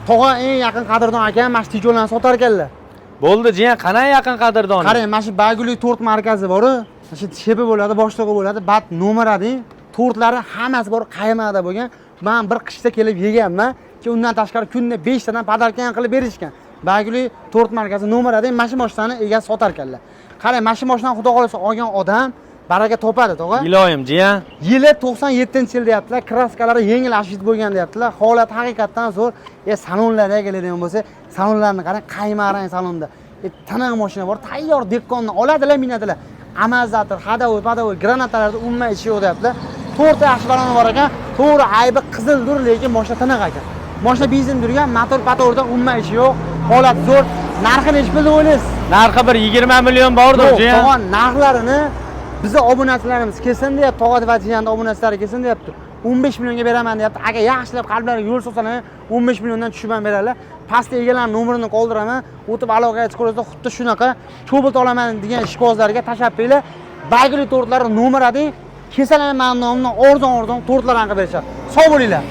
Tog'a eng yaqin qadrdon aka, mana shu tijolarni sotar ekanlar. Bo'ldi, jiyan, qanday yaqin qadrdoni? Qarang, mana shu Bayguli tort markazi bor-ku. Mana shu shepi bo'ladi, boshlig'i bo'ladi, bat nomeradi. Tortlari hammasi bor, qaymada bo'lgan. Men bir qishda kelib yeganman. Ki undan tashqari kunda 5 tadan podarkan qilib berishgan. Bayguli tort markazi nomeradi, mana shu mashinani egasi sotar ekanlar. Qarang, mana shu mashinani xudo xolasa olgan odam baraka topadi, tog'a. Iloyim, jiyan. Yili 97-yil deyaptilar, kraskalari yengil ashit bo'lgan deyaptilar. Holat haqiqatdan zo'r. Salonlarga keladigan bo'lsa, salonlarni qarang, qaymarang salonda. Tanaq mashina bor, tayyor dekkonni oladilar, minadilar. Amazator, hadovoy, granatalarda umuman ishi yo'q deyaptilar. To'rtta yaxshi baloni bor ekan, to'g'ri aybi qizildir, lekin mashina tanaq ekan. Mashina benzin turgan, motor-patorda umuman ishi yo'q. Holat zo'r. Narxi nechta deb o'ylaysiz? Narxi bir 20 million bordir, jiyan. To'g'on narxlarini bizni obunachilarimiz kelsin deyapti, Tog'at va Jiyanning obunachilari kelsin deyapti. 15 millionga beraman deyapti. Agar yaxshilab qalblariga yo'l solsalar 15 milliondan tushirman beradilar. Pastda egalarning nomerini qoldiraman, o'tib aloqaga chiqarsa xuddi shunaqa Cobalt olaman degan ishqibozlarga tashab beringlar. Bayguli tortlari nomeradi. Kesalar men nomini arzon tortlar qilib berishadi. Sog' bo'linglar.